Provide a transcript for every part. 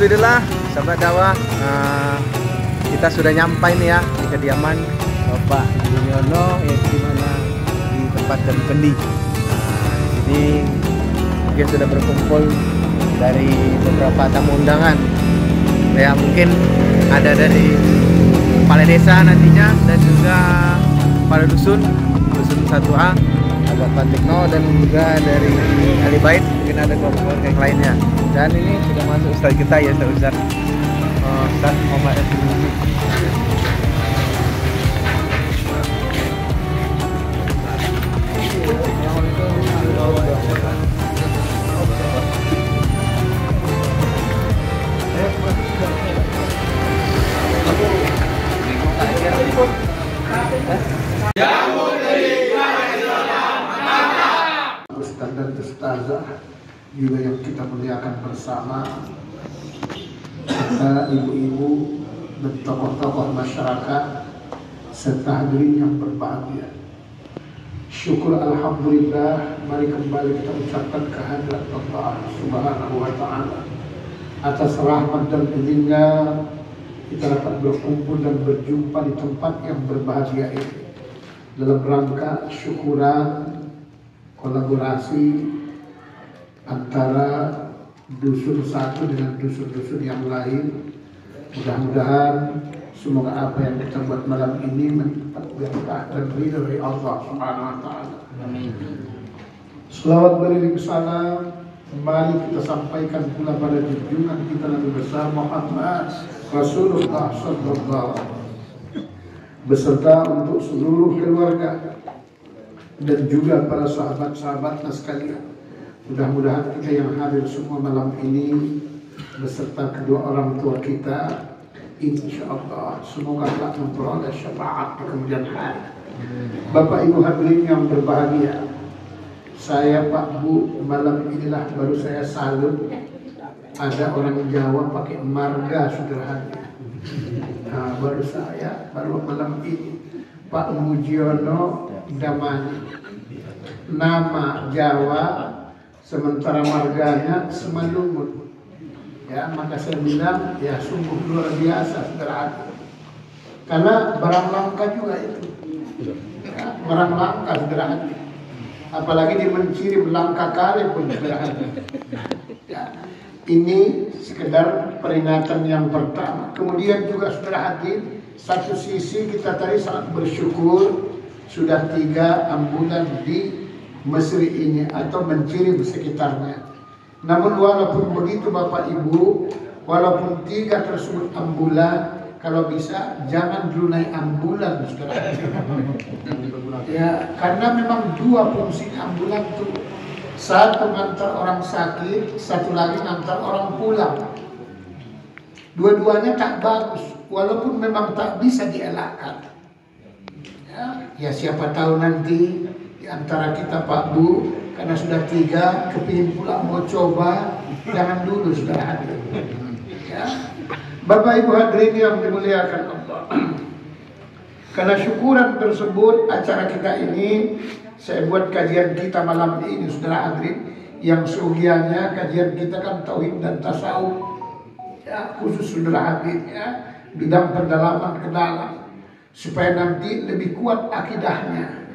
Alhamdulillah, sahabat dakwah, kita sudah nyampai nih ya di kediaman Bapak Juniono, yaitu di mana di tempat Kendi. Ini dia sudah berkumpul dari beberapa tamu undangan. Ya mungkin ada dari kepala desa nantinya dan juga kepala dusun 1A, ada Pak Tikno dan juga dari ahli bait, mungkin ada keluarga yang lainnya. Dan ini sudah masuk Ustaz kita ya, Ustaz Muhammad Asy-Syibzi. Ustaz dan Ustazah juga yang kita muliakan bersama, serta ibu-ibu dan tokoh-tokoh masyarakat serta hadirin yang berbahagia. Syukur alhamdulillah, mari kembali kita ucapkan kehadirat Allah Subhanahu wa taala. Atas rahmat dan izinnya kita dapat berkumpul dan berjumpa di tempat yang berbahagia ini dalam rangka syukuran kolaborasi antara dusun satu dengan dusun-dusun yang lain. Mudah-mudahan semoga apa yang kita buat malam ini mendapat berkah dan ridha dari Allah Subhanahu wa taala. Amin. Selawat beriring salam mari kita sampaikan pula pada junjungan kita Nabi besar Muhammad Rasulullah sallallahu alaihi wasallam beserta untuk seluruh keluarga dan juga para sahabat-sahabatnya sekalian. Mudah-mudahan kita yang hadir semua malam ini beserta kedua orang tua kita, insyaallah semoga Allah memperoleh syafaat di kemudian hari. Bapak Ibu hadirin yang berbahagia, saya Pak Bu, malam inilah baru saya salut ada orang Jawa pakai marga sudah hadir. Nah, baru malam ini Pak Mujiono Damani, nama Jawa sementara marganya Semalungun. Ya, maka saya bilang ya sungguh luar biasa saudara. Karena barang langka juga itu. Ya, barang langka saudara. Apalagi di Mencirim langka kali pun saudara. Ya, ini sekedar peringatan yang pertama. Kemudian juga saudara hadir, satu sisi kita tadi sangat bersyukur sudah 3 ambulan di Mesri ini atau Mencirim sekitarnya. Namun walaupun begitu Bapak Ibu, walaupun 3 tersebut ambulan, kalau bisa jangan dulu naik ambulan saudara. Ya, karena memang 2 fungsi ambulan itu. Satu ngantar orang sakit, satu lagi ngantar orang pulang. Dua-duanya tak bagus, walaupun memang tak bisa dielakkan. Ya siapa tahu nanti di antara kita Pak Bu, karena sudah 3 kepingin pulang mau coba, jangan dulu sudah hadir. Ya. Bapak Ibu hadirin yang dimuliakan Allah, karena syukuran tersebut acara kita ini saya buat kajian kita malam ini saudara hadirin, yang seugiannya kajian kita kan tauhid dan tasawuf. Ya, khusus saudara hadirin ya, bidang pendalaman ke dalam supaya nanti lebih kuat akidahnya.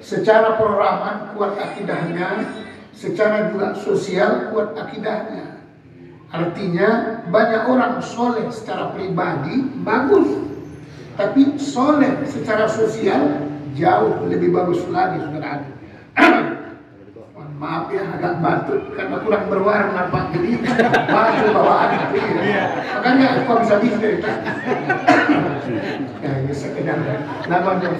Secara perorangan kuat akidahnya, secara juga sosial kuat akidahnya. Artinya banyak orang soleh secara pribadi bagus, tapi soleh secara sosial jauh lebih bagus lagi saudara. Maaf ya agak batuk karena kurang berwarna Pak, jadi baju bawaan itu ya. Makanya kok bisa ya ini sekedar namanya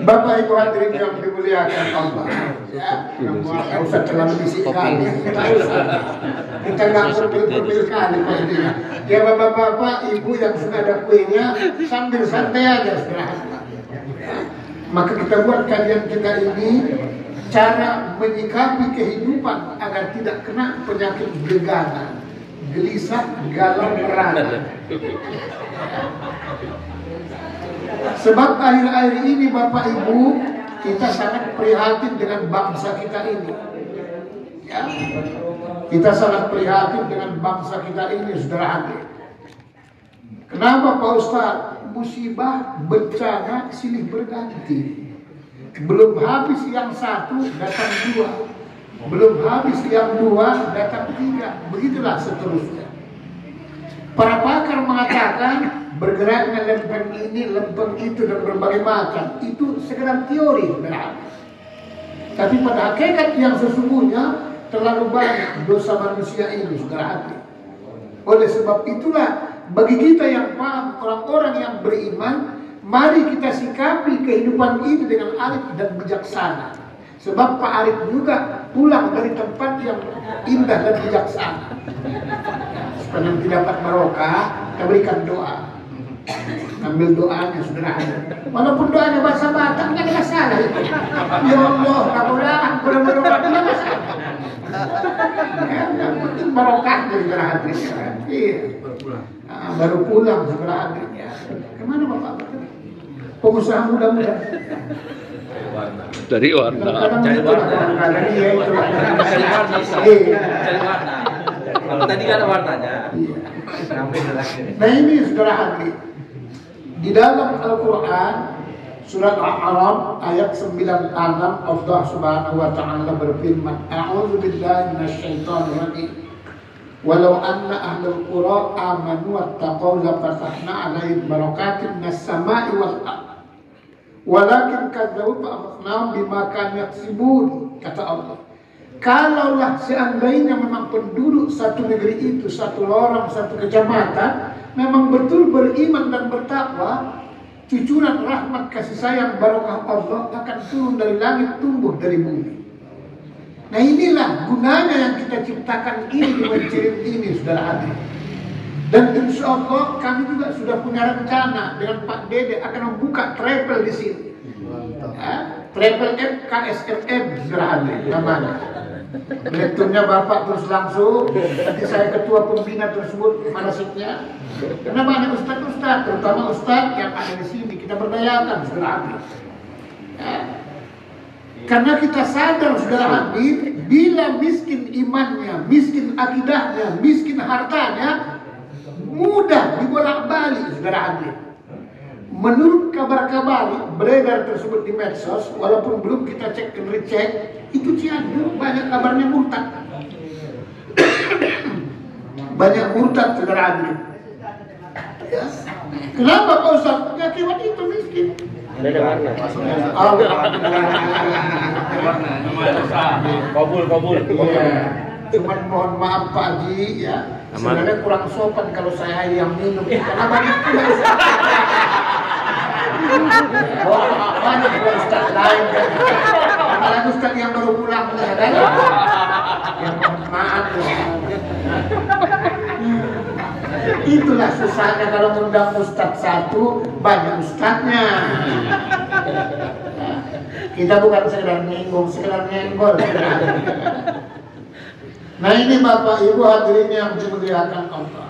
Bapak Ibu hadirin yang dimuliakan Allah ya, nggak usah terlalu bisik kali, kita nggak berpil-pil kali Pak ini ya. Bapak-bapak Ibu yang sudah ada kuenya sambil santai aja setelah. Maka kita buat kajian kita ini cara menyikapi kehidupan agar tidak kena penyakit gegana, gelisah, galau, merana. Sebab akhir-akhir ini Bapak Ibu kita sangat prihatin dengan bangsa kita ini. Ya. Kita sangat prihatin dengan bangsa kita ini, saudara hadirin. Kenapa Pak Ustadz? Musibah, bencana silih berganti. Belum habis yang satu, datang dua. Belum habis yang dua, datang tiga. Begitulah seterusnya. Para pakar mengatakan bergeraknya lempeng ini, lempeng itu, dan berbagai macam. Itu sekedar teori, saudara. Tapi pada hakikat yang sesungguhnya terlalu banyak dosa manusia ini, saudara hati. Oleh sebab itulah bagi kita yang paham, orang-orang yang beriman, mari kita sikapi kehidupan ini dengan arif dan bijaksana. Sebab Pak Arif juga pulang dari tempat yang indah dan bijaksana. Supaya nanti dapat barokah, kita berikan doa. Ambil doanya, saudara. Walaupun doanya bahasa Batak, nggak ada masalah itu. Ya Allah, kamulaan, mudah-mudahan tidak masalah. Yang penting barokah dari saudara hati. Iya. Baru pulang saudara hati. Kemana Bapak? Pengusaha muda-muda. Dari warna. Cari warna. Cari warna. Kalau tadi kan ada warnanya. Nah ini saudara hati. Di dalam Al-Quran surat Al-A'raf ayat 96 Allah Subhanahu wa taala berfirman, A'udzu billahi minasyaitonir rajim. Walau anna ahlul qura amanu wattaqau la fatahna 'alaihim barakatin minas sama'i wal ardh. Walakin kadzabu fa'akhadnahum bima kanu yaksibun, kata Allah. Kalaulah seandainya memang penduduk satu negeri itu, satu lorong, satu kecamatan memang betul beriman dan bertakwa, cucuran rahmat kasih sayang barokah Allah akan turun dari langit, tumbuh dari bumi. Nah inilah gunanya yang kita ciptakan ini di Mencirim ini, saudara hati. Dan insya Allah kami juga sudah punya rencana dengan Pak Dede akan membuka travel di sini. Ya, travel KSMM, saudara hati, namanya. Direkturnya Bapak terus langsung, nanti saya ketua pembina tersebut manasiknya. Karena banyak ustaz-ustaz, terutama ustaz yang ada di sini, kita berdayakan, saudara hati. Ya. Karena kita sadar, saudara hati, bila miskin imannya, miskin akidahnya, miskin hartanya, mudah dibolak-balik, saudara hati. Menurut kabar-kabar beredar tersebut di medsos, walaupun belum kita cek dan recek, itu Cianjur banyak kabarnya murtad. Banyak murtad, saudara hati. Ya. Kenapa Pak Ustaz? Ya akibat itu miskin. Ada warna. Kabul. Cuman mohon maaf Pak Haji ya. Sebenarnya kurang sopan kalau saya yang minum. Karena banyak pula banyak ustaz lain kan. Apalagi ustaz yang baru pulang ya kan. Yang mohon maaf ya. Itulah susahnya kalau mengundang ustaz satu, banyak ustaznya. Kita bukan sekedar nyinggung, sekedar nyenggol. Nah ini Bapak Ibu hadirin yang dimuliakan Allah.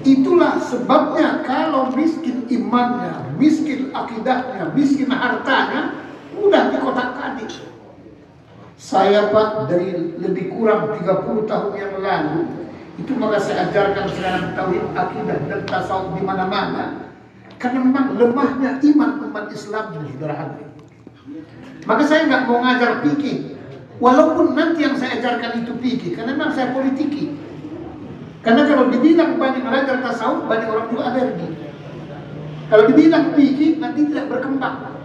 Itulah sebabnya kalau miskin imannya, miskin akidahnya, miskin hartanya, mudah dikotak-katik. Saya Pak dari lebih kurang 30 tahun yang lalu itu maka saya ajarkan sekarang tauhid, akidah dan tasawuf di mana-mana. Karena memang lemahnya iman umat Islam ini, saudara hadirin. Maka saya nggak mau ngajar fikih, walaupun nanti yang saya ajarkan itu fikih, karena memang saya politiki. Karena kalau dibilang banyak belajar tasawuf, banyak orang juga alergi. Kalau dibilang fikih, nanti tidak berkembang.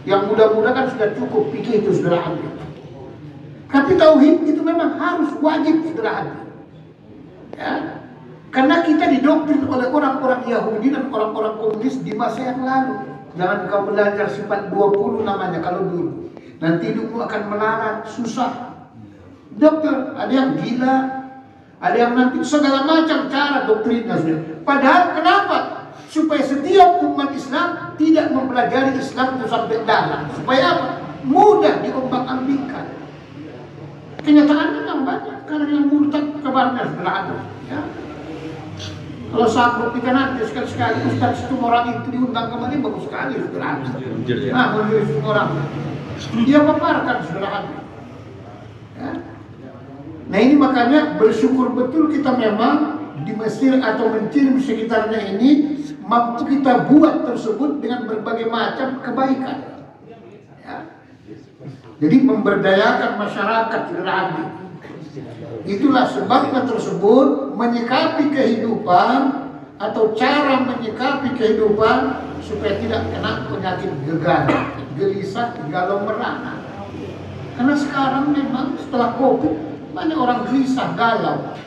Yang muda-muda kan sudah cukup fikih itu, saudara hadirin. Tapi tauhid itu memang harus wajib, saudara hadirin. Ya. Karena kita didoktrin oleh orang-orang Yahudi dan orang-orang komunis di masa yang lalu. Jangan kau belajar sifat 20 namanya kalau dulu. Nanti hidupmu akan melarat, susah. Dokter, ada yang gila, ada yang nanti segala macam cara doktrinnya. Padahal kenapa? Supaya setiap umat Islam tidak mempelajari Islam itu sampai dalam. Supaya apa? Mudah diombang-ambingkan. Kenyataannya memang banyak. Karena yang murtad kabarnya sudah ada. Ya. Kalau sahabat kita nanti sekali-sekali Ustaz itu orang itu diundang kemana bagus sekali sudah ada. Nah, menjadi orang. Dia paparkan sudah ada. Ya. Nah ini makanya bersyukur betul kita memang di Mesir atau mencium sekitarnya ini mampu kita buat tersebut dengan berbagai macam kebaikan. Ya. Jadi memberdayakan masyarakat Gerhadi. Itulah sebabnya tersebut menyikapi kehidupan atau cara menyikapi kehidupan supaya tidak kena penyakit gegana, gelisah, galau merana. Karena sekarang memang setelah COVID banyak orang gelisah, galau.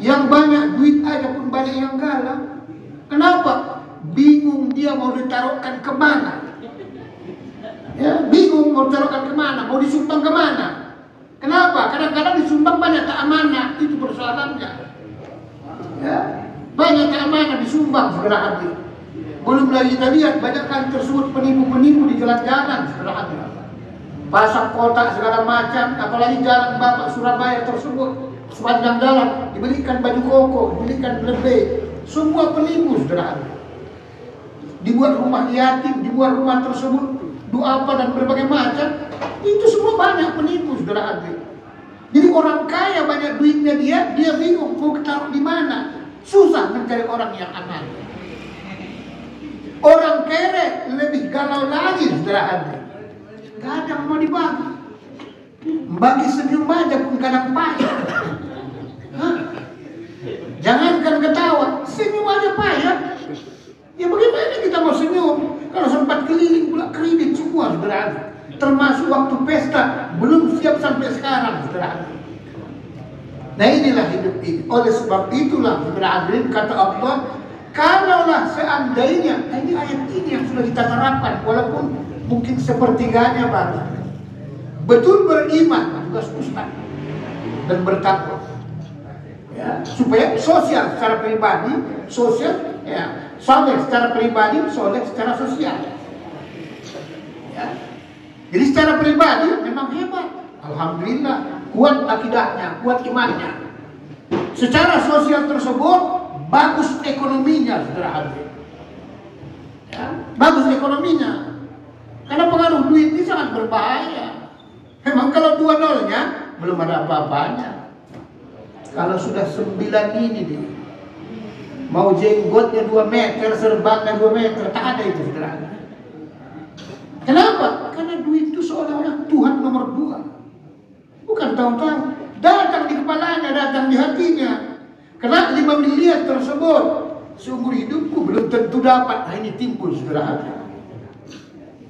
Yang banyak duit aja pun banyak yang galau. Kenapa? Bingung dia mau ditaruhkan kemana. Ya, bingung mau ditaruhkan kemana, mau disumbang kemana. Kenapa? Kadang-kadang disumbang banyak tak amanah, itu persoalannya. Ya, banyak tak amanah disumbang segera hati. Belum lagi kita lihat banyak kali tersebut penipu-penipu di jalan-jalan segera hati. Pasang kotak segala macam, apalagi jalan Bapak Surabaya tersebut sepanjang jalan diberikan baju koko, diberikan lebih, semua penipu sederhana. Dibuat rumah yatim, dibuat rumah tersebut doa apa dan berbagai macam, itu semua banyak penipu sederhana. Jadi orang kaya banyak duitnya dia bingung mau taruh di mana, susah mencari orang yang aman. Orang kere lebih galau lagi sederhana. Gak ada yang mau dibagi. Bagi senyum aja pun kadang payah. Jangankan ketawa, senyum aja payah. Ya bagaimana kita mau senyum kalau sempat keliling pula kredit semua saudara. Termasuk waktu pesta belum siap sampai sekarang saudara. Nah inilah hidup ini. Oleh sebab itulah saudara hadirin kata Allah, kalaulah seandainya, ini ayat ini yang sudah kita terapkan walaupun mungkin sepertiganya baru. Betul beriman tugas ustaz dan bertakwa. Ya, supaya sosial secara pribadi, sosial ya, soleh secara pribadi, soleh secara sosial. Ya. Jadi secara pribadi memang hebat. Alhamdulillah, kuat akidahnya, kuat imannya. Secara sosial tersebut bagus ekonominya, saudara. Ya, bagus ekonominya. Karena pengaruh duit ini sangat berbahaya. Memang kalau 2 nolnya belum ada apa-apanya. Kalau sudah 9 ini nih, mau jenggotnya 2 meter, serbannya 2 meter, tak ada itu saudara. Kenapa? Karena duit itu seolah-olah Tuhan nomor 2. Bukan tahu-tahu, datang di kepalanya, datang di hatinya. Karena 5 miliar tersebut seumur hidupku belum tentu dapat. Nah ini timbul saudara.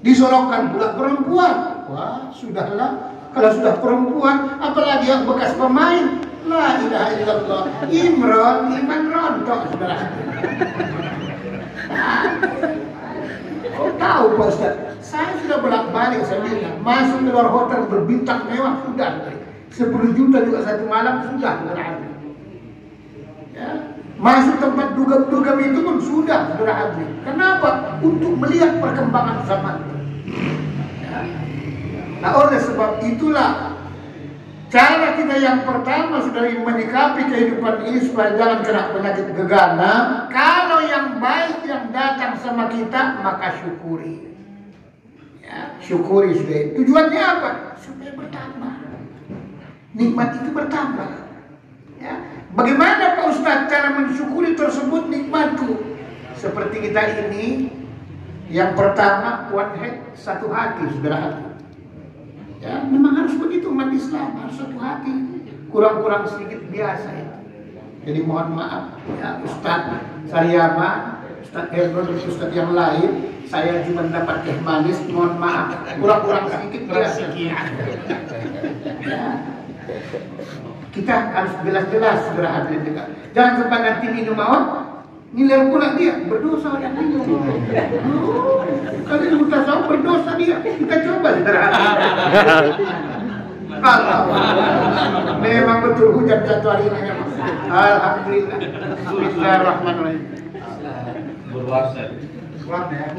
Disorongkan pula perempuan. Wah, sudahlah. Kalau sudah perempuan, apalagi yang bekas pemain. La ilaha illallah. Imron, iman rontok, saudara. Oh, tahu Pak Ustaz. Saya sudah bolak-balik, saya bilang. Masuk ke luar hotel berbintang mewah, sudah. 10 juta juga satu malam, sudah. Ya. Masuk tempat dugem-dugem itu pun sudah, saudara. Kenapa? Untuk melihat perkembangan zaman. Nah oleh sebab itulah cara kita yang pertama sudah menyikapi kehidupan ini supaya jangan kena penyakit gegana. Kalau yang baik yang datang sama kita maka syukuri. Ya, syukuri sudah. Tujuannya apa? Supaya bertambah. Nikmat itu bertambah. Ya. Bagaimana Pak Ustadz cara mensyukuri tersebut nikmatku? Seperti kita ini, yang pertama one head, satu hati, saudara. Ya, memang harus begitu umat Islam, harus satu hati. Kurang-kurang sedikit biasa ya. Jadi mohon maaf ya Ustadz Saryaman, Ustadz Herman dan Ustadz yang lain, saya cuma dapat teh manis, mohon maaf. Kurang-kurang sedikit biasa. Ya. Kita harus jelas-jelas saudara hadirin juga. Jangan sampai nanti minum mawar, ngiler pula dia, berdosa yang minum. Kalau ini mutasawuf berdosa dia. Kita coba saudara hadirin. Memang betul hujan satu hari ini memang. Alhamdulillah. Bismillahirrahmanirrahim.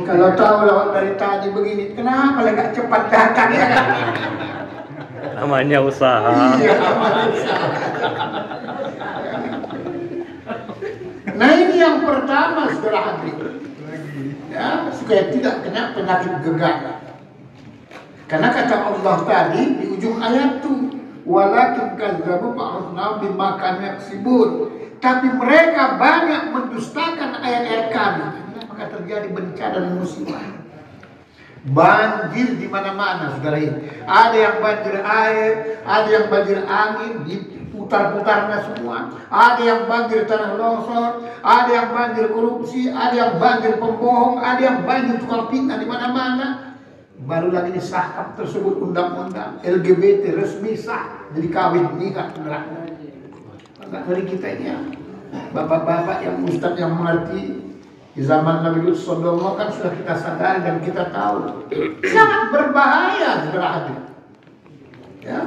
Kalau tahu lewat dari tadi begini, kenapa enggak cepat datang ya? Namanya usaha. Iya, namanya usaha. Nah ini yang pertama saudara hadirin. Ya, supaya tidak kena penyakit gegana. Karena kata Allah tadi di ujung ayat itu, walakin kazzabu akhbirnahum bima kanu yaksibun. Tapi mereka banyak mendustakan ayat-ayat kami. Maka terjadi bencana dan musibah. Banjir di mana-mana, saudara ini. Ada yang banjir air, ada yang banjir angin, diputar-putarnya semua. Ada yang banjir tanah longsor, ada yang banjir korupsi, ada yang banjir pembohong, ada yang banjir tukang fitnah di mana-mana. Baru lagi disahkan tersebut undang-undang LGBT resmi sah, jadi kawin nikah beneran. Enggak dari kita ini ya, bapak-bapak yang ustadz yang mengerti. Di zaman Nabi Lut Sodomo kan sudah kita sadari dan kita tahu sangat berbahaya, saudara hadir. Ya.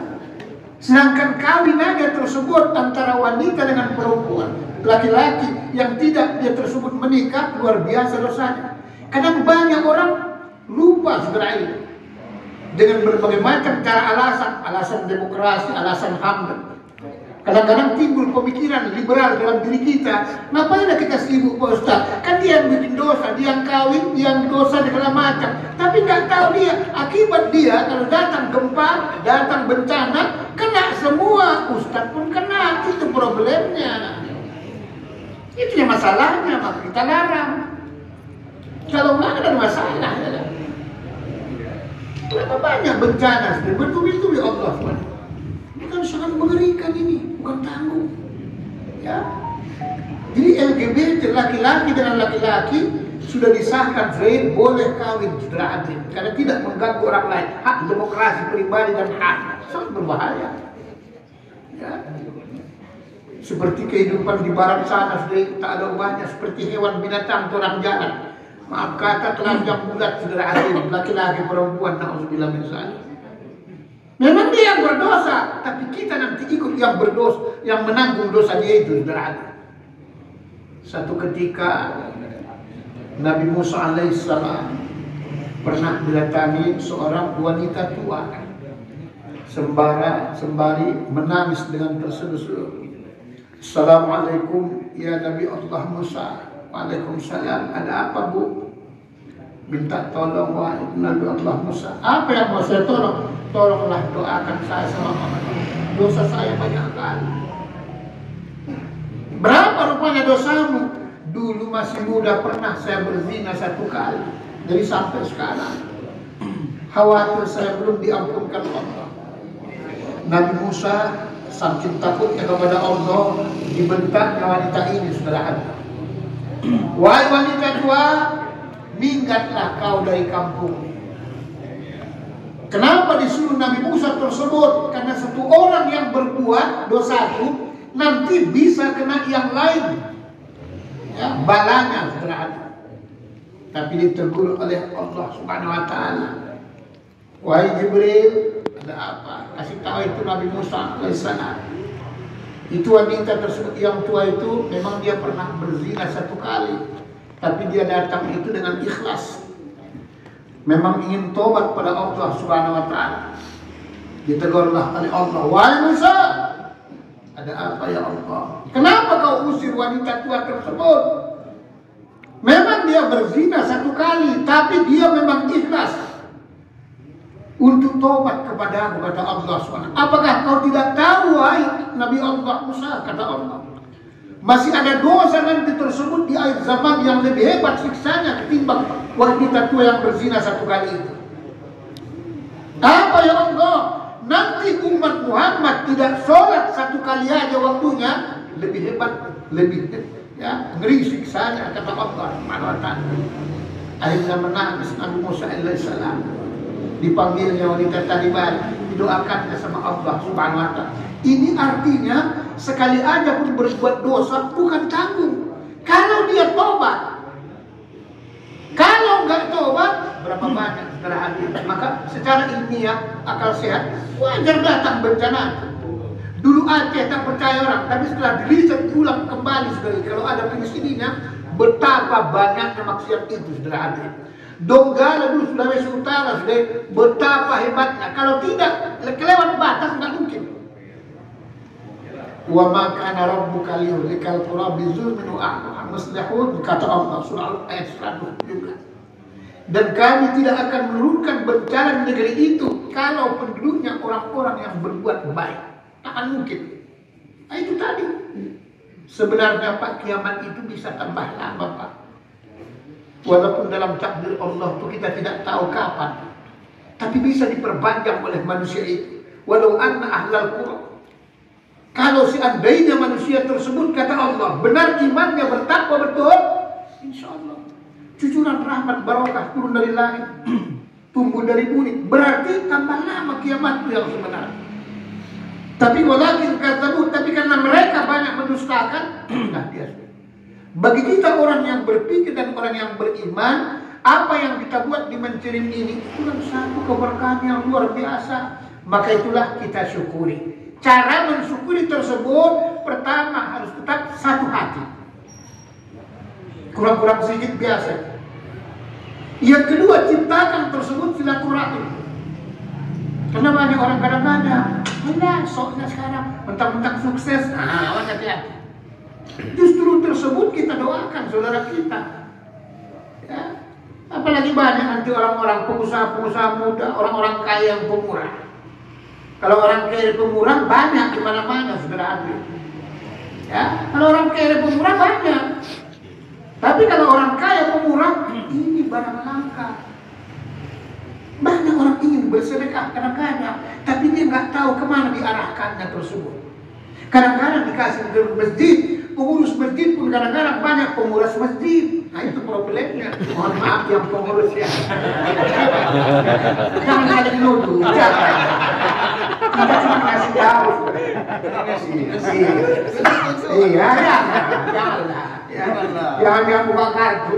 Sedangkan kawin aja tersebut antara wanita dengan perempuan, laki-laki yang tidak dia tersebut menikah, luar biasa dosanya. Kadang banyak orang lupa, saudara ini, dengan berbagai macam cara alasan demokrasi, alasan HAM. Kadang-kadang timbul pemikiran liberal dalam diri kita. Ngapain kita sibuk Pak Ustaz? Kan dia yang bikin dosa, dia yang kawin, dia yang dosa segala macam. Tapi nggak tahu dia akibat dia kalau datang gempa, datang bencana, kena semua. Ustaz pun kena, itu problemnya. Itu yang masalahnya, maka kita larang. Kalau nggak ada masalah, ya. Berapa banyak bencana, betul-betul ya Allah SWT. Kan sangat mengerikan ini, bukan tanggung. Ya. Jadi LGBT laki-laki dengan laki-laki sudah disahkan boleh kawin, saudara adil, karena tidak mengganggu orang lain. Hak demokrasi pribadi dan hak sangat berbahaya. Ya. Seperti kehidupan di barat sana sudah tak ada ubahnya, seperti hewan binatang orang jalan. Maaf kata telanjang bulat, saudara adil, laki-laki perempuan, na'udzubillah min dzalik. Memang dia yang berdosa, tapi kita nanti ikut yang berdosa, yang menanggung dosa dia itu, saudara. Satu ketika Nabi Musa alaihissalam pernah didatangi seorang wanita tua, sembari menangis dengan terseduh-seduh. Assalamualaikum ya Nabi Allah Musa. Waalaikumsalam. Ada apa bu? Minta tolong wahai Nabi Allah Musa. Apa yang mau saya tolong? Tolonglah doakan saya sama mama. Dosa saya banyak kali. Berapa rupanya dosamu? Dulu masih muda pernah saya berzina 1 kali. Jadi sampai sekarang khawatir saya belum diampunkan Allah. Nabi Musa saking takutnya kepada Allah, dibentaknya wanita ini, saudara. Wahai wanita tua, minggatlah kau dari kampung. Kenapa disuruh Nabi Musa tersebut? Karena satu orang yang berbuat dosa itu nanti bisa kena yang lain, ya, balanya, saudara. Tapi ditegur oleh Allah Subhanahu Wa Taala. Wahai Jibril, ada apa? Kasih tahu itu Nabi Musa alaihissalam. Itu wanita tersebut yang tua itu memang dia pernah berzina 1 kali, tapi dia datang itu dengan ikhlas. Memang ingin tobat pada Allah Subhanahu Wa Taala. Ditegurlah oleh Allah, wahai Musa, ada apa ya Allah? Kenapa kau usir wanita tua tersebut? Memang dia berzina 1 kali, tapi dia memang ikhlas untuk tobat kepada aku, kata Allah SWT. Apakah kau tidak tahu, wahai Nabi Allah Musa, kata Allah, masih ada dosa nanti tersebut di akhir zaman yang lebih hebat siksanya ketimbang wanita tua yang berzina 1 kali itu. Apa ya Allah? Nanti umat Muhammad tidak sholat 1 kali aja waktunya, lebih hebat, lebih ya, ngeri siksanya, kata Allah SWT. Akhirnya menangis Nabi Musa alaihissalam. Dipanggilnya wanita tadi balik, didoakannya sama Allah Subhanahu Wa Taala. Ini artinya sekali aja pun berbuat dosa bukan tanggung. Kalau dia tobat, kalau nggak tobat, berapa banyak saudara. Maka secara ilmiah, akal sehat, wajar datang bencana. Dulu Aceh tak percaya orang, tapi setelah diriset ulang kembali sekali, kalau ada virus ininya, betapa banyaknya maksiat itu, saudara. Donggala dulu Sulawesi Utara sudah betapa hebatnya. Kalau tidak kelewat batas nggak mungkin. Wa ma kana rabbuka liyuhlikal qura bizulmin wa ahliha muslihun, kata Allah surah ayat 117. Dan kami tidak akan menurunkan bencana di negeri itu kalau penduduknya orang-orang yang berbuat baik. Akan mungkin. Nah, itu tadi. Sebenarnya Pak, kiamat itu bisa tambah lama Pak. Walaupun dalam takdir Allah itu kita tidak tahu kapan, tapi bisa diperpanjang oleh manusia itu. Walau anna ahlal qura, kalau seandainya manusia tersebut, kata Allah, benar imannya, bertakwa betul, insya Allah cucuran rahmat barokah turun dari langit, tumbuh dari bumi, berarti tambah lama kiamat itu yang sebenarnya. Tapi walakin katabu, tapi karena mereka banyak mendustakan, nah biasa. Bagi kita orang yang berpikir dan orang yang beriman, apa yang kita buat di Mencirim ini itu kan satu keberkahan yang luar biasa. Maka itulah kita syukuri. Cara mensyukuri tersebut, pertama harus tetap satu hati. Kurang-kurang sedikit biasa. Yang kedua, ciptakan tersebut silaturahim. Karena banyak orang kadang-kadang, enggak, soknya sekarang, mentang-mentang sukses, hati-hati. Justru tersebut kita doakan saudara kita. Ya. Apalagi banyak nanti orang-orang pengusaha-pengusaha muda, orang-orang kaya yang pemurah. Kalau orang kaya pemurah banyak di mana-mana, saudara Adri. Ya, kalau orang kaya pemurah banyak. Tapi kalau orang kaya pemurah, ini barang langka. Banyak orang ingin bersedekah kadang-kadang, tapi dia nggak tahu kemana diarahkannya tersebut. Kadang-kadang dikasih ke masjid, pengurus masjid pun kadang-kadang banyak pengurus masjid. Nah itu problemnya. Mohon maaf yang pengurus ya. Jangan ada nuduh. Kita cuma kasih tahu. Iya, janganlah. Jangan buka kartu.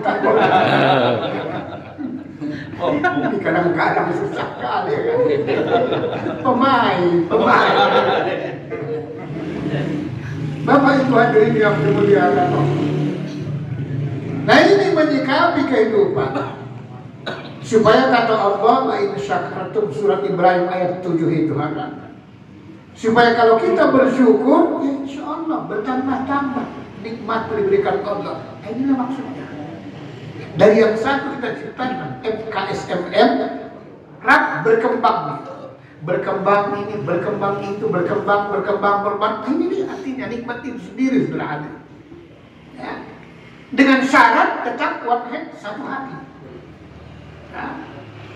Ini kadang-kadang susah kali kan. Pemain. Bapak Ibu hadirin yang dimuliakan Allah. Nah ini menyikapi kehidupan. Supaya kata Allah, wa in syakartum, surat Ibrahim ayat 7 itu kan. Supaya kalau kita bersyukur, ya insya Allah bertambah-tambah nikmat diberikan Allah. Nah, inilah maksudnya. Dari yang satu kita ciptakan FKSMM, rak berkembang. Berkembang ini, berkembang itu, berkembang. Ini nih artinya nikmat itu sendiri sudah ada. Ya. Dengan syarat tetap wahid satu hati. Ya.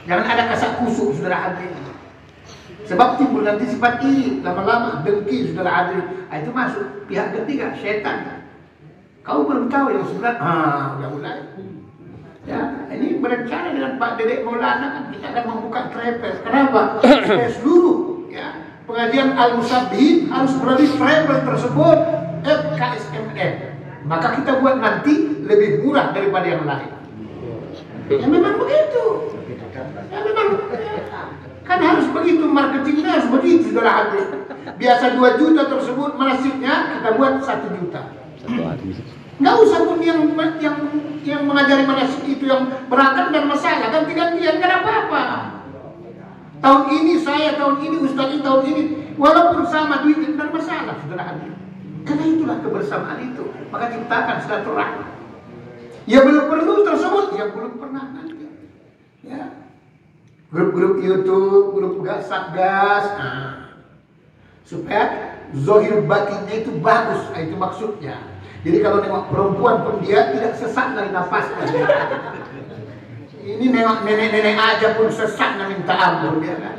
Jangan ada kasak kusuk saudara hati. Sebab timbul nanti sifat ini lama-lama dengki saudara hati. Itu masuk pihak ketiga setan. Kau belum tahu yang sebenarnya. Udah mulai. Ya, ini berencana dengan Pak Dedek Maulana kan kita akan membuka travel. Kenapa? Supaya seluruh ya, pengajian Al-Musabbihin harus melalui travel tersebut FKSMN. Maka kita buat nanti lebih murah daripada yang lain. Ya memang begitu. Ya memang kan harus begitu, marketingnya harus begitu saudara hati. Biasa 2 juta tersebut manasibnya kita buat 1 juta. Nggak usah pun yang mengajari manasik itu yang berangkat dan masalah ganti-gantian kan apa-apa. Tahun ini saya, tahun ini Ustaz ini, tahun ini walaupun sama duitnya dan masalah saudara hadir. Karena itulah kebersamaan itu. Maka ciptakan silaturahmi. Ya belum perlu tersebut, ya belum pernah nanti. Ya. Grup-grup YouTube, grup Satgas, supaya zahir batinnya itu bagus, itu maksudnya. Jadi kalau nengok perempuan pun dia tidak sesak dari nafasnya. Ini nengok nenek-nenek aja pun sesaknya minta ampun dia kan.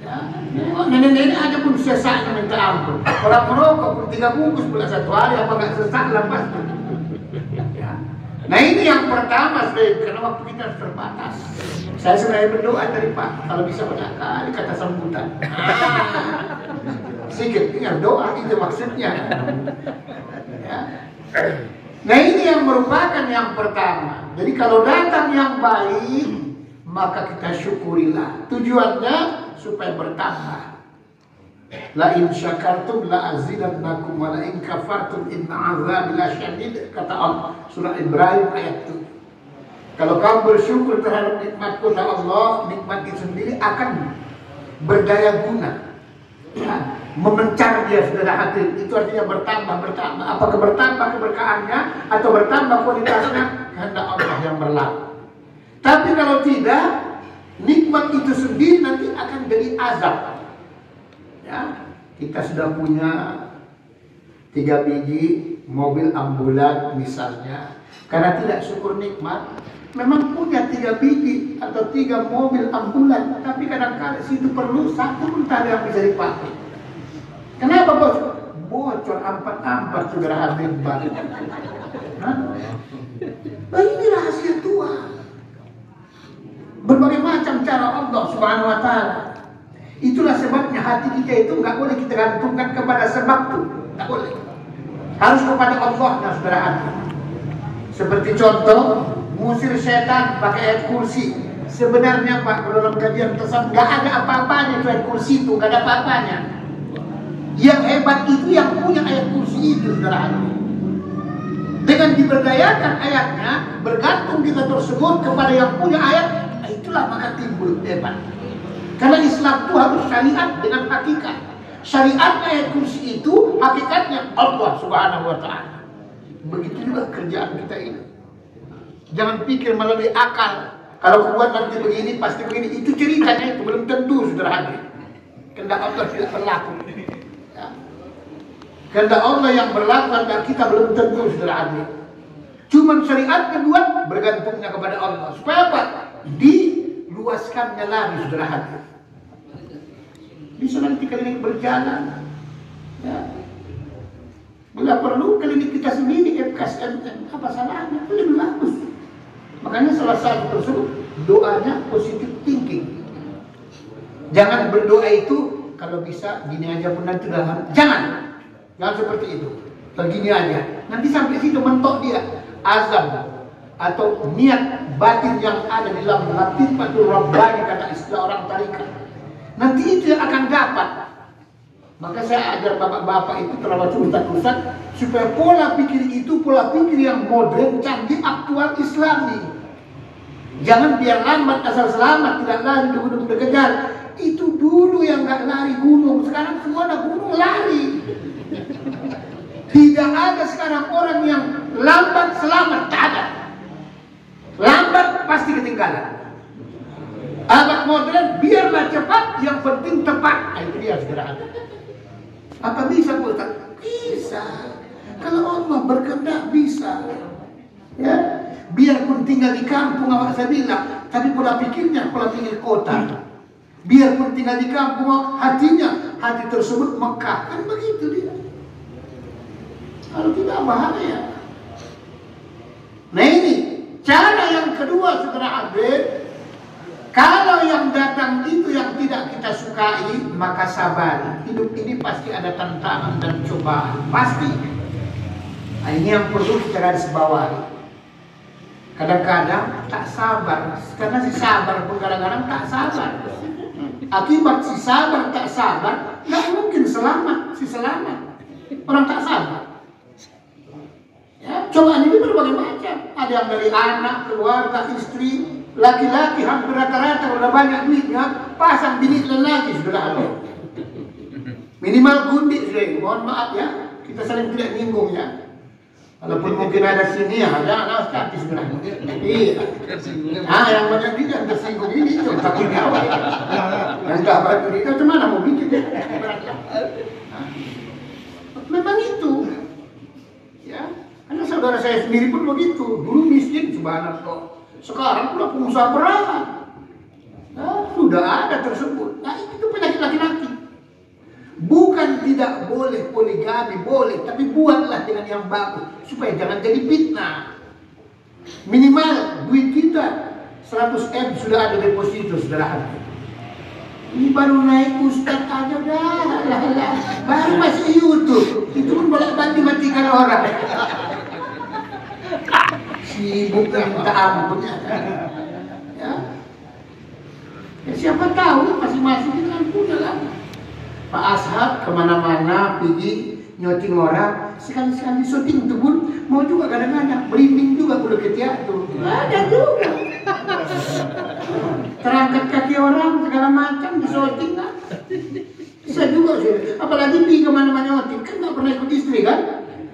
Ya, nengok nenek-nenek aja pun sesaknya minta ampun. Orang merokok pun 3 bungkus pula 1 hari apa nggak sesak nafasnya. Ya. Nah ini yang pertama karena waktu kita terbatas. Saya sebenarnya berdoa dari Pak kalau bisa banyak kali kata sambutan. Sedikit ingat doa itu maksudnya. Ya. Nah ini yang merupakan yang pertama. Jadi kalau datang yang baik, maka kita syukurilah. Tujuannya supaya bertambah. La in syakartum la azidannakum wa la in kafartum inna azabi lasyadid, kata Allah surah Ibrahim ayat 7. Kalau kamu bersyukur terhadap nikmat kata Allah, nikmat itu sendiri akan berdaya guna. Ya, memencar dia saudara hati. Itu artinya bertambah. Apakah bertambah keberkahannya atau bertambah kualitasnya, kehendak Allah yang berlaku. Tapi kalau tidak, nikmat itu sendiri nanti akan jadi azab. Ya, kita sudah punya 3 biji mobil ambulan misalnya, karena tidak syukur nikmat, memang punya 3 biji atau 3 mobil ambulan, tapi kadang-kadang situ perlu 1 pun tak ada yang bisa dipakai. Kenapa bos? Bocor 4 saudara Habib banget. Nah, ini rahasia Tuhan. Berbagai macam cara Allah Subhanahu wa Ta'ala. Itulah sebabnya hati kita itu nggak boleh kita gantungkan kepada sebab itu, nggak boleh. Harus kepada Allah, saudara hati. Seperti contoh, ngusir setan pakai ayat kursi. Sebenarnya Pak, dalam kajian tersebut nggak ada apa-apanya ayat kursi itu, nggak ada apa-apanya. Yang hebat itu yang punya ayat kursi itu, saudara hati. Dengan diberdayakan ayatnya, bergantung kita tersebut kepada yang punya ayat, itulah maka timbul hebat. Karena Islam itu harus syariat dengan hakikat. Syariat ayat kursi itu hakikatnya Allah Subhanahu wa Ta'ala. Begitu juga kerjaan kita ini. Jangan pikir melalui akal. Kalau kuat nanti begini, pasti begini. Itu ceritanya, itu belum tentu, saudara hadir. Kehendak Allah tidak berlaku. Ya. Kehendak Allah yang berlaku, kehendak kita belum tentu, saudara hadir. Cuman syariatnya buat bergantungnya kepada Allah. Supaya apa? Diluaskannya lagi, saudara hadir. Bisa nanti klinik berjalan, ya. Bila perlu klinik kita sendiri, FKSMM, apa salahnya? Lebih bagus. Makanya salah satu tersebut doanya positive thinking. Jangan berdoa itu kalau bisa gini aja pun nanti jangan seperti itu. Begini aja, nanti sampai situ mentok dia azam atau niat batin yang ada di dalam latifatul rabbani, kata istilah orang tarikat. Nanti itu yang akan dapat. Maka saya ajar bapak-bapak itu terlalu ustaz-ustaz supaya pola pikir itu pola pikir yang modern, canggih, aktual, islami. Jangan biar lambat asal selamat, tidak lari di gunung dikejar. Itu dulu yang nggak lari gunung, sekarang semua ada gunung lari. Tidak ada sekarang orang yang lambat selamat, tak ada. Lambat pasti ketinggalan. Abad modern, biarlah cepat, yang penting tepat. Nah, itu dia segera ada. Apa bisa, Ustaz? Bisa. Kalau Allah berkehendak bisa. Ya, biarpun tinggal di kampung, awak saya bilang, tapi pola pikirnya pola pikir kota. Biarpun tinggal di kampung, hatinya hati tersebut Mekah, kan begitu dia. Kalau tidak bahaya. Nah ini cara yang kedua, saudara Abid. Kalau yang datang itu yang tidak kita sukai, maka sabar. Hidup ini pasti ada tantangan dan cobaan, pasti. Nah, ini yang perlu kita garis bawahi. Kadang-kadang tak sabar, karena si sabar pun kadang-kadang tak sabar. Akibat si sabar tak sabar, nggak mungkin selamat. Si selamat, orang tak sabar. Ya, cobaan ini berbagai macam. Ada yang dari anak, keluarga, istri. Laki-laki hampir rata-rata udah banyak duitnya, pasang bini lagi sudah ada. Minimal gundik sudah. Mohon maaf ya, kita saling tidak nyinggung ya. Walaupun mungkin ada sini ya, ada cantik sudah. Iya. Ah, yang banyak dia yang tersinggung ini cuma takut nyawa. Yang nggak bantu itu cuma mau bikin. Memang itu, ya. Karena saudara saya sendiri pun begitu. Dulu miskin, subhanallah. Sekarang pula pengusaha berat. Nah, sudah ada tersebut. Nah, itu penyakit laki-laki. Bukan tidak boleh poligami, boleh, tapi buatlah dengan yang bagus supaya jangan jadi fitnah. Minimal duit kita 100 M sudah ada deposito, saudara. Ini baru naik ustaz aja dah, baru masih YouTube. Itu pun bolak-balik matikan orang. Sibuk minta ampun ya. Ya siapa tahu masing-masing itu kan punya lah. Pak Ashab kemana-mana pergi nyoting orang, sekali-sekali syuting itu pun mau juga kadang-kadang berimbing juga kudu ke teater. Ada juga. Terangkat kaki orang segala macam di syuting kan. Bisa juga sih. Apalagi pergi kemana-mana nyoting kan nggak pernah ikut istri kan?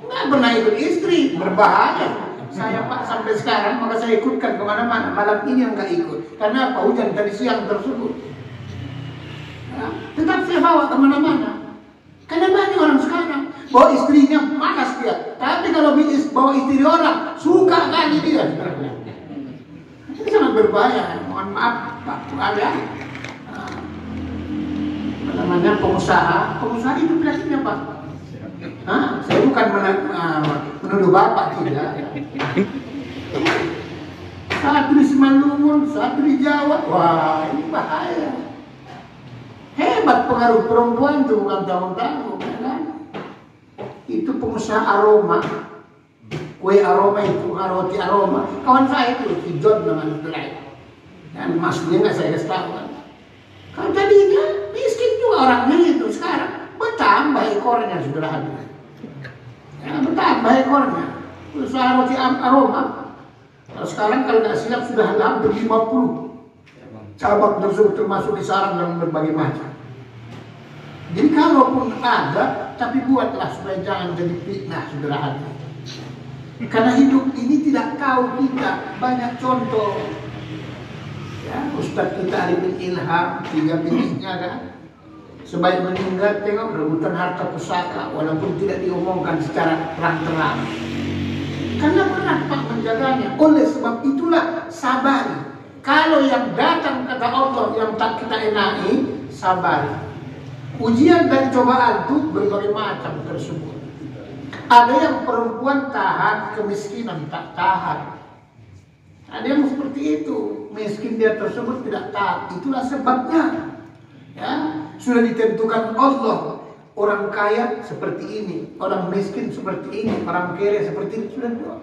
Nggak pernah ikut istri, berbahaya. Saya Pak sampai sekarang, maka saya ikutkan kemana-mana. Malam ini yang nggak ikut. Karena apa? Hujan tadi siang tersebut. Ya, tetap saya bawa kemana-mana. Karena banyak orang sekarang bawa istrinya malas dia. Tapi kalau bawa istri orang, suka kali dia. Ini sangat berbahaya. Mohon maaf Pak ada namanya pengusaha itu penyakitnya Pak. Saya bukan menuduh Bapak, tidak. Satu di Simalungun, satu di Jawa. Wah, ini bahaya. Hebat pengaruh perempuan itu, bukan tanggung-tanggung, kan? Itu pengusaha aroma, kue aroma itu, roti aroma. Kawan saya itu, si John dengan lain. Dan maksudnya nggak saya kasih tahu kan. Kalau tadinya miskin juga orangnya itu, sekarang bertambah ekornya sudah ada. Ya, bertambah ekornya. Usaha roti aroma. Nah, sekarang kalau nggak silap sudah hampir 50 cabang tersebut, termasuk di sarang dan berbagai macam. Jadi kalaupun ada, tapi buatlah supaya jangan jadi fitnah sederhana. Karena hidup ini tidak tahu kita, banyak contoh. Ya, Ustadz kita Arifin Ilham, 3 bininya kan, sebaik meninggal tengok rebutan harta pusaka, walaupun tidak diomongkan secara terang-terang. Karena pernah Pak menjaganya. Oleh sebab itulah sabari. Kalau yang datang kata Allah yang tak kita enaki, sabari. Ujian dan cobaan itu berbagai macam tersebut. Ada yang perempuan tahan, kemiskinan tak tahan. Ada yang seperti itu, miskin dia tersebut tidak tahan. Itulah sebabnya. Ya, sudah ditentukan Allah. Orang kaya seperti ini, orang miskin seperti ini, orang kere seperti ini, sudah dua.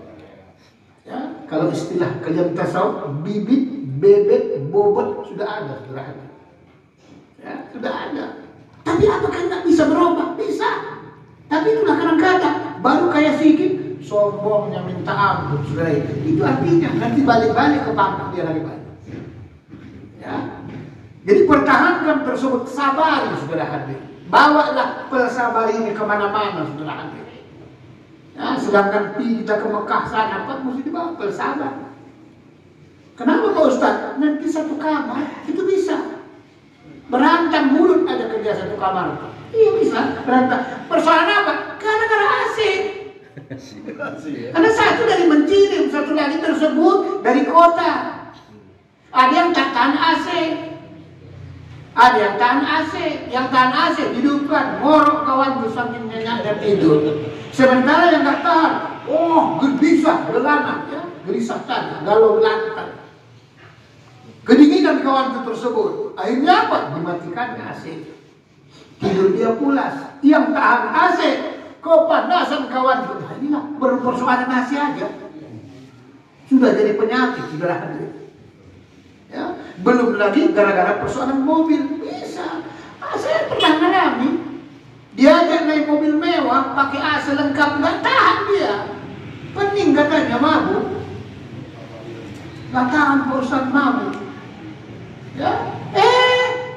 Ya, kalau istilah kalian tasawuf, bibit, bebek, bobot sudah ada, sudah ada. Ya, sudah ada. Tapi apakah nggak bisa berubah? Bisa. Tapi itulah kadang-kadang baru kaya sedikit, sombongnya minta ampun, sudah itu. Itu artinya nanti balik-balik ke pangkat dia lagi balik. Ya. Jadi pertahankan tersebut, sabari sudah hadir. Bawalah pelsabar ini kemana-mana sudah hadir. Ya, sedangkan kita ke Mekah sana, Pak, mesti dibawa pelsabar. Kenapa Pak Ustaz? Nanti satu kamar, itu bisa. Berantem mulut aja kerja satu kamar. Iya bisa, berantem. Persoalan apa? Gara-gara AC. Karena satu dari menkirim, satu lagi tersebut dari kota. Ada yang tak tahan AC. Ada yang tahan AC, yang tahan AC hidupkan, ngorok kawan tuh saking nyenyak dan tidur. Sementara yang nggak tahan, gelisah, gelana, ya, gelisah tadi, galau gelantan. Kedinginan kawan itu tersebut, akhirnya apa? Dimatikannya AC. Tidur dia pulas. Yang tahan AC, kepanasan kawan itu. Nah, inilah persoalan AC aja. Sudah jadi penyakit, sudah hadir. Ya, belum lagi gara-gara persoalan mobil bisa. Saya pernah mengalami, dia aja naik mobil mewah, pakai AC lengkap, nggak tahan dia. Pening katanya mabuk, nggak tahan perusahaan mabuk. Ya,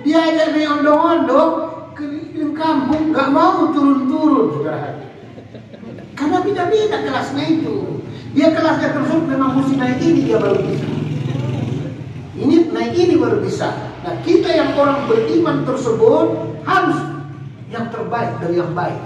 dia aja naik ondong-ondong keliling kampung, nggak mau turun-turun sudah hadir. Karena beda-beda kelasnya itu. Dia kelasnya tersebut memang mesti naik ini dia baru bisa. Ini naik ini baru bisa. Nah, kita yang orang beriman tersebut harus yang terbaik dari yang baik.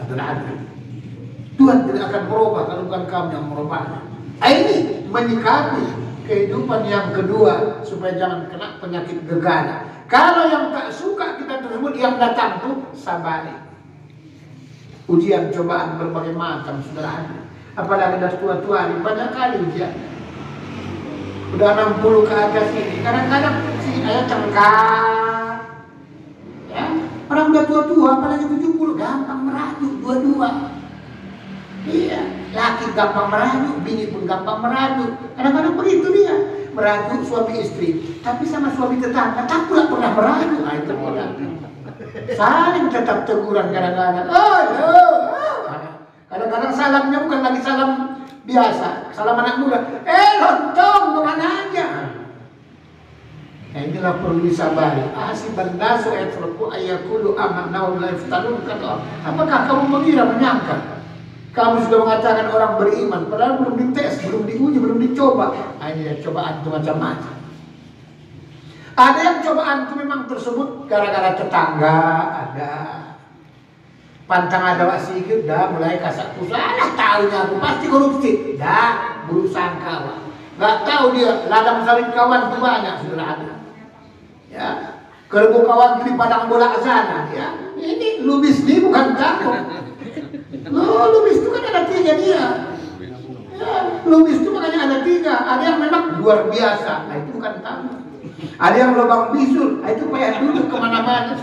Tuhan tidak akan merubah kalau bukan kami yang merubahnya. Ini menyikapi kehidupan yang kedua supaya jangan kena penyakit gegana. Kalau yang tak suka kita tersebut yang datang tuh sabari. Ujian cobaan berbagai macam sudah ada. Apalagi dah tua-tua ini banyak kali ujian. Udah 60 ke atas ini, kadang-kadang si ayah cengkak. Ya, orang udah tua-tua, apalagi 70, gampang merajuk dua-dua. Iya, laki gampang merajuk, bini pun gampang merajuk. Kadang-kadang begitu dia, merajuk suami istri. Tapi sama suami tetangga, tak pula pernah merajuk. Nah, itu orang. Saling tetap teguran kadang-kadang. Kadang-kadang salamnya bukan lagi salam biasa, salam anak muda. Lontong kemana aja? Nah, inilah perlu disabari. Asiban nasu yatruku ayakulu amanna wa la yaftanun. Apakah kamu mengira, menyangka kamu sudah mengatakan orang beriman, padahal belum dites, belum diuji, belum dicoba. Nah, ini cobaan itu macam-macam. Ada yang cobaan itu memang tersebut gara-gara tetangga, ada. pantang ada wak sikit, dah mulai kasak salah tahunya aku pasti korupsi, dah buruk sangka wak. Gak tahu dia ladang sawit kawan tuh banyak sudah ada. Ya, kerbu kawan di padang bola sana, ya. Ini lubis ini bukan tahu. Lubis itu kan ada 3 dia. Ya, lubis itu makanya ada 3. Ada yang memang luar biasa, nah itu bukan tamu. Ada yang lubang bisul, nah itu payah duduk kemana-mana.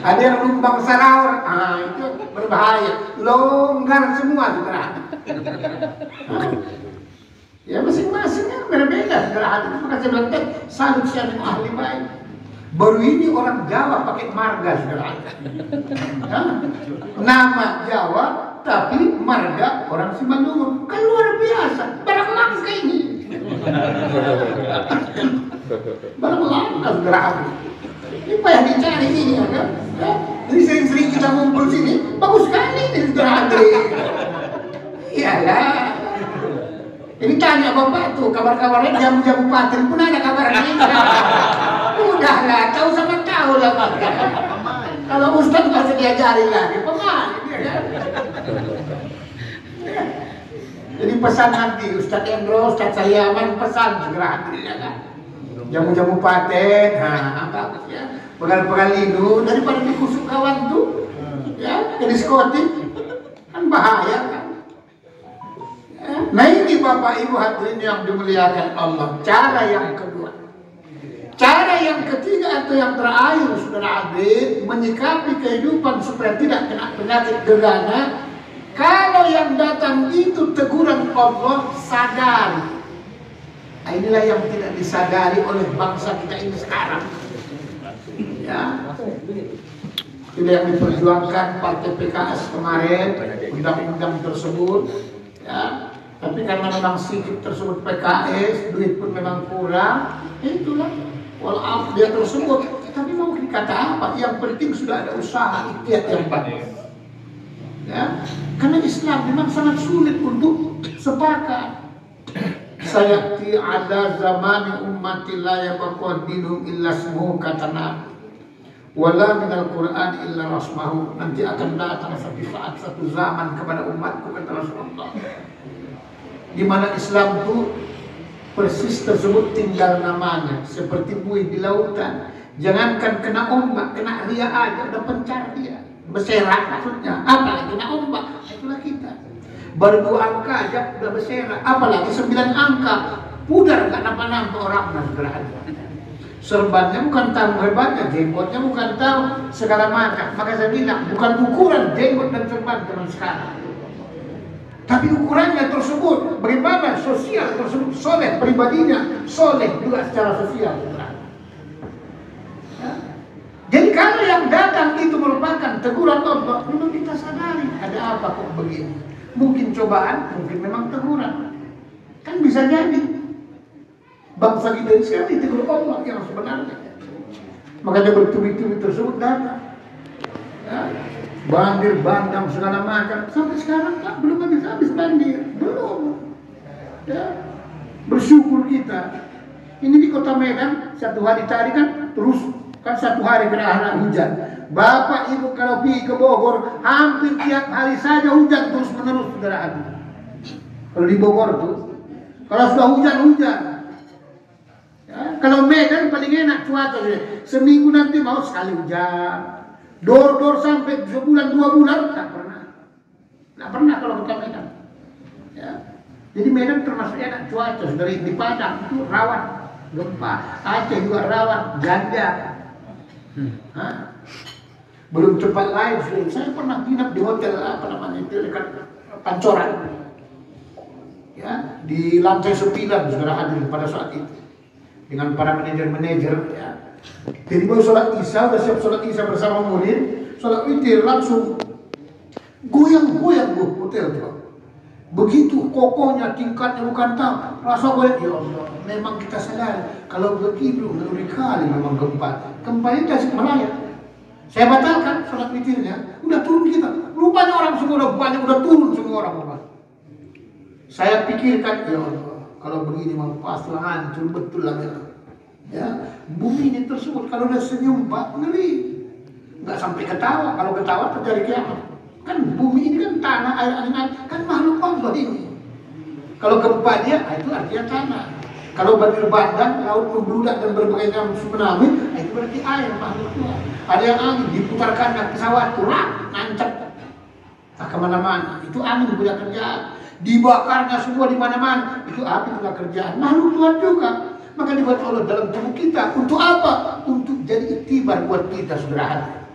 Ada yang lubang saraur, ah itu berbahaya. Longgar semua saudara. Ya masing-masingnya berbeda saudara. Itu maka saya bilang salut siapa ahli baik. Baru ini orang Jawa pakai marga saudara. Ya? Nama Jawa tapi marga orang Simalungun. Kan luar biasa. Barang langka ini. Barang langka saudara. Ini payah dicari ini ya kan. Ya? Jadi sering-sering kita ngumpul sini. Bagus sekali ini saudara. Iyalah. Ini tanya bapak tuh kabar-kabarnya jamu-jamu paten pun ada kabarnya. Udahlah, tahu sama tahu lah Pak. Kalau Ustaz pasti diajarin lagi, pemain dia kan. Jadi pesan nanti Ustaz Endro, Ustaz Sayaman pesan segera hadir ya kan. Jamu-jamu paten, nah bagus ya. Pegal-pegal linu daripada dikusuk kawan tuh, ya, ke diskotik kan bahaya kan. Nah ini Bapak Ibu hadirin yang dimuliakan Allah. Cara yang kedua, cara yang ketiga atau yang terakhir saudara hadirin menyikapi kehidupan supaya tidak kena penyakit gegana. Kalau yang datang itu teguran Allah, sadari. Nah, inilah yang tidak disadari oleh bangsa kita ini sekarang. Ya, itu yang diperjuangkan Partai PKS kemarin, undang-undang tersebut. Ya, tapi karena memang sikit tersebut PKS, duit pun memang kurang, itulah walaupun dia tersebut. Tapi mau dikata apa? Yang penting sudah ada usaha ikhtiar yang bagus. Ya, karena Islam memang sangat sulit untuk sepakat. Sayati ada zamani ummati la yabqa dinum illa ismuhu kata Nabi. Wala minal Quran illa rasmahu. Nanti akan datang satu saat, satu zaman kepada umatku kata Rasulullah, di mana Islam itu persis tersebut tinggal namanya, seperti buih di lautan. Jangankan kena ombak, kena ria aja udah pencar dia, berserak maksudnya. Apalagi kena ombak, itulah kita. Baru 2 angka aja udah berserak, apalagi 9 angka, pudar gak nampak-nampak orang dan berada. Serbannya bukan tahu hebatnya, jenggotnya bukan tahu segala macam. Maka saya bilang bukan ukuran jenggot dan serban zaman sekarang, tapi ukurannya tersebut bagaimana sosial tersebut soleh pribadinya, soleh juga secara sosial. Ya. Jadi kalau yang datang itu merupakan teguran Allah, memang kita sadari ada apa kok begini. Mungkin cobaan, mungkin memang teguran. Kan bisa jadi bangsa kita ini sekarang ditegur Allah yang sebenarnya. Makanya bertubi-tubi tersebut datang. Ya. Banjir, bandang, segala macam. Sampai sekarang tak, belum habis banjir. Belum. Ya. Bersyukur kita. Ini di kota Medan, 1 hari tadi kan terus, kan 1 hari kena hujan. Bapak Ibu kalau pergi ke Bogor, hampir tiap hari saja hujan terus menerus saudara. Kalau di Bogor tuh, kalau sudah hujan. Ya. Kalau Medan paling enak cuaca. Seminggu nanti mau sekali hujan. Dor sampai sebulan 2 bulan tak pernah kalau kita Medan. Ya. Jadi Medan termasuk enak cuaca. Dari di Padang itu rawan gempa, Aceh juga rawan ganja. Belum tempat lain. Saya pernah nginap di hotel apa namanya itu dekat Pancoran. Ya, di lantai 9 saudara hadir pada saat itu dengan para manajer ya. Jadi baru sholat isya, udah siap sholat isya bersama murid, sholat witir langsung goyang-goyang hotel tuh. Begitu kokohnya, tingkatnya bukan tahu, rasa goyang. Ya Allah, memang kita sadar kalau begitu ngeri kali memang gempa. Gempa ini Tasik Malaya. Saya batalkan sholat witirnya, udah turun kita. Rupanya orang semua udah banyak, udah turun semua orang. Saya pikirkan, ya Allah, kalau begini memang pasti hancur betul lah. Ya, bumi ini tersebut kalau udah senyum Pak, ngeri. nggak sampai ketawa. Kalau ketawa terjadi kiamat. Kan bumi ini kan tanah, air, angin, kan makhluk Allah ini. Kalau gempa dia, itu artinya tanah. Kalau banjir bandang, laut membludak dan berbagai macam tsunami, itu berarti air makhluk Tuhan. Ada yang angin diputarkan dengan pesawat, turun, nancap, tak kemana-mana. Itu angin punya kerjaan. Dibakarnya semua di mana-mana, itu api punya kerjaan. Makhluk Tuhan juga. Maka dibuat Allah dalam tubuh kita. Untuk apa? Untuk jadi iktibar buat kita, saudara.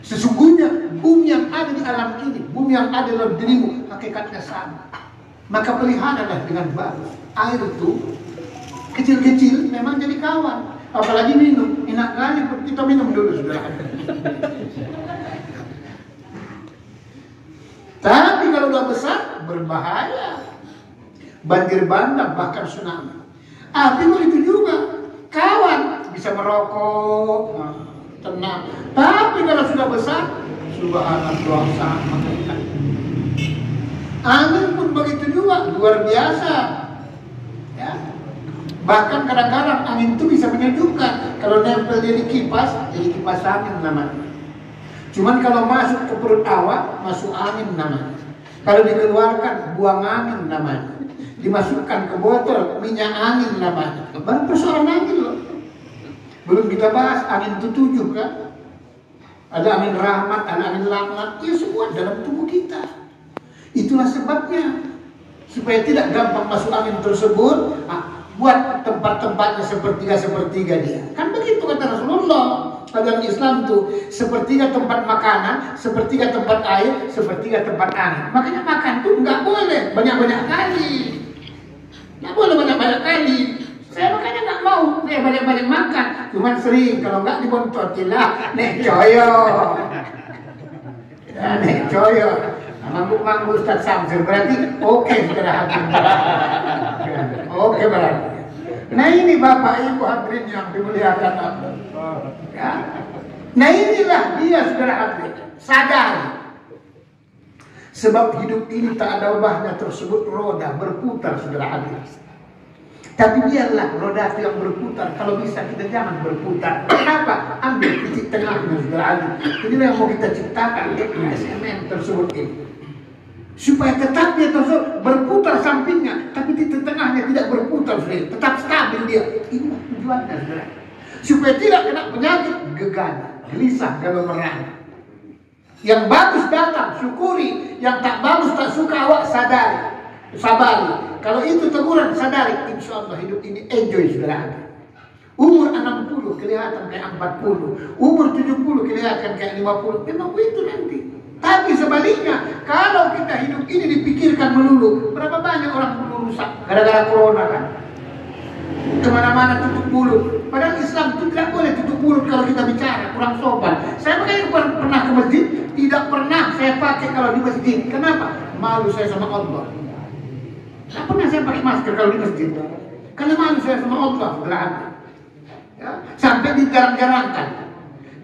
Sesungguhnya bumi yang ada di alam ini, bumi yang ada dalam dirimu, hakikatnya sama. Maka peliharalah dengan bagus. Air itu kecil-kecil memang jadi kawan. Apalagi minum, enak kali kita minum dulu, saudara. Tapi kalau udah besar berbahaya. Banjir bandang bahkan tsunami. Api begitu juga, kawan bisa merokok, tenang. Tapi kalau sudah besar, subhanallah sama. Angin pun begitu juga, luar biasa. Ya. Bahkan kadang-kadang angin itu bisa menyejukkan. Kalau nempel jadi kipas angin namanya. Cuman kalau masuk ke perut awak, masuk angin namanya. Kalau dikeluarkan, buang angin namanya. Dimasukkan ke botol, minyak angin namanya. Baru persoalan angin loh. Belum kita bahas angin itu 7 kan. Ada angin rahmat, ada angin laknat. Ya semua dalam tubuh kita. Itulah sebabnya. Supaya tidak gampang masuk angin tersebut, buat tempat-tempatnya sepertiga-sepertiga dia. Kan begitu kata Rasulullah. Dalam Islam tuh sepertiga tempat makanan, sepertiga tempat air, sepertiga tempat angin. Makanya makan tuh nggak boleh banyak-banyak kali. Nggak boleh banyak-banyak kali. Saya makanya nggak mau saya banyak-banyak makan. Cuman sering kalau nggak dibontotilah nek coyo. Ya nek coyo. Manggu Ustaz Samsir berarti oke istirahat. Oke berarti. Nah ini Bapak Ibu hadirin yang dimuliakan Allah. Ya. Nah inilah dia saudara hadirin. Sadar. Sebab hidup ini tak ada ubahnya tersebut roda berputar saudara hadirin. Tapi biarlah roda itu yang berputar. Kalau bisa kita jangan berputar. Kenapa? Ambil titik tengahnya saudara hadirin. Inilah yang mau kita ciptakan SMN tersebut ini. Supaya tetap dia tersebut berputar sampingnya, tapi di tengahnya tidak berputar, tetap stabil dia. Ini tujuannya, saudara. Supaya tidak kena penyakit gegana, gelisah, galau merana. Yang bagus datang, syukuri. Yang tak bagus, tak suka awak sadari, sabari. Kalau itu teguran, sadari. Insya Allah hidup ini enjoy, saudara. Umur 60 kelihatan kayak 40, umur 70 kelihatan kayak 50. Memang begitu nanti. Tapi sebaliknya, kalau kita hidup ini dipikirkan melulu, berapa banyak orang bulu rusak gara-gara corona kan? Kemana-mana tutup mulut. Padahal Islam itu tidak boleh tutup mulut kalau kita bicara, kurang sopan. Saya makanya pernah ke masjid, tidak pernah saya pakai kalau di masjid. Kenapa? Malu saya sama Allah. Tidak pernah saya pakai masker kalau di masjid. Karena malu saya sama Allah. Ya? Sampai dijarang-jarangkan.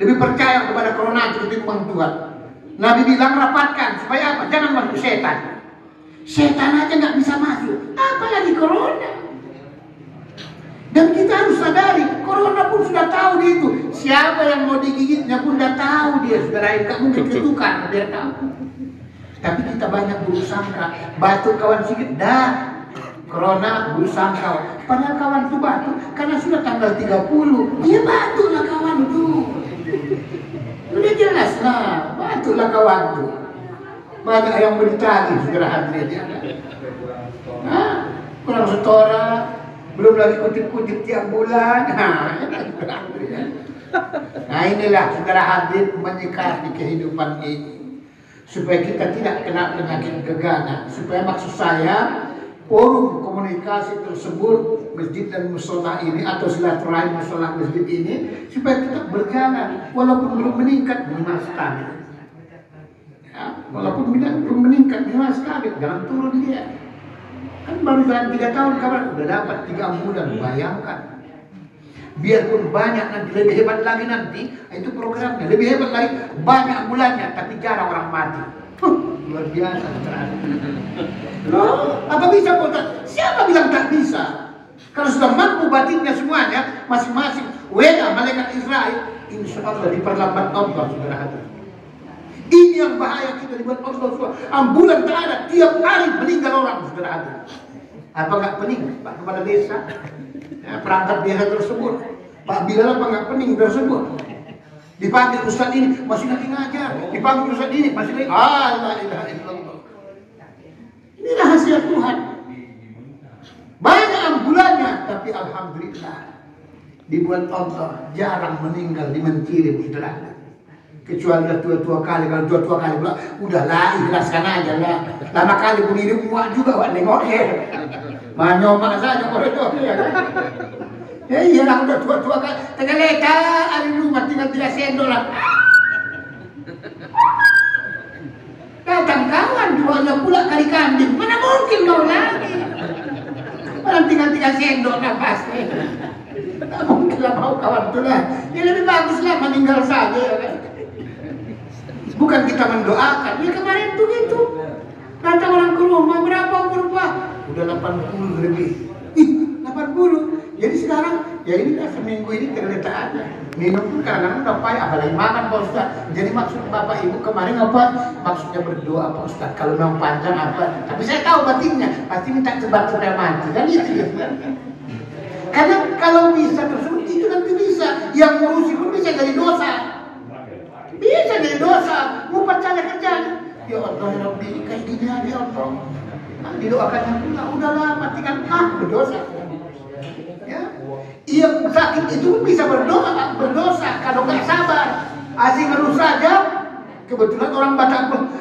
Lebih percaya kepada corona ketimbang Tuhan. Nabi bilang rapatkan supaya apa? Jangan masuk setan. Setan aja nggak bisa masuk, apalagi corona. Dan kita harus sadari, corona pun sudah tahu itu. Siapa yang mau digigitnya pun sudah tahu dia, saudara. Nggak mungkin ketukan, dia tahu. Tapi kita banyak bersangka, batuk kawan sedikit, dah corona bersangka. Padahal kawan itu batuk karena sudah tanggal 30. Dia batuklah kawan itu. Udah jelas lah, batuklah kawan itu. Banyak yang bertanya, segera hadir dia. Nah, kurang setoran, belum lagi kutip-kutip tiap bulan. Nah inilah segera hadir menyikapi kehidupan ini. Supaya kita tidak kena penyakit gegana. Supaya maksud saya, forum komunikasi tersebut masjid dan musola ini atau silaturahim musola masjid ini supaya tetap berjalan walaupun belum meningkat minimal stabil. Ya, walaupun belum meningkat minimal stabil, jangan turun dia. Kan baru jalan 3 tahun kawan udah dapat 3 bulan, bayangkan. Biarpun banyak nanti lebih hebat lagi nanti, itu programnya lebih hebat lagi, banyak bulannya tapi jarang orang mati. Luar biasa. Loh, apa bisa kota? Siapa bilang tak bisa? Kalau sudah mampu batinnya semuanya, masing-masing WA malaikat Israel, insya Allah diperlambat Allah, saudara. Ini yang bahaya kita dibuat Allah. Ambulan tak ada, tiap hari meninggal orang, saudara. Apa nggak pening Pak kepala desa? Ya, perangkat desa tersebut, Pak Bilal apa nggak pening tersebut? Dipanggil Ustaz ini masih lagi ngajar, dipanggil Ustaz ini masih lagi. La ilaha illallah. Ini rahasia Tuhan. Banyak ambulannya, tapi alhamdulillah dibuat Allah jarang meninggal di Mencirim, saudara. Kecuali tua-tua kali, kalau tua-tua kali pula udahlah ikhlaskan aja lah. Lama kali pun hidup muak juga buat nengok manyomak saja koridor ya kan. Ya iyalah udah tua-tua kali, tengah leta ada rumah tinggal 3 sendok lah. Datang kawan jualnya pula kari kambing, mana mungkin mau lagi. Orang tinggal 3 sendok lah pasti. Tak mungkin lah mau kawan tu lah. Ya lebih bagus lah meninggal saja ya kan. Bukan kita mendoakan, ya kemarin tuh gitu. Datang orang ke rumah, berapa umur Pak? Udah 80 lebih. Ih, 80. Jadi sekarang, ya ini kan seminggu ini terletak aja. Minum pun kadang-kadang udah payah, apalagi makan Pak Ustaz. Jadi maksud Bapak Ibu kemarin apa? Maksudnya berdoa Pak Ustaz. Kalau memang panjang apa? Tapi saya tahu batinnya, pasti minta cepat supaya mati. Kan itu ya. Karena kalau bisa tersebut, itu nanti bisa. Yang ngurusi pun bisa jadi dosa. Bisa jadi dosa, mau percaya kerjanya. Ya Allah ya Rabbi, kayak gini aja ya Allah. Nah, didoakannya pula, udahlah matikan berdosa. Ya, yang sakit itu pun bisa berdosa kalau nggak sabar. Asing ngeruh saja, kebetulan orang Batak pun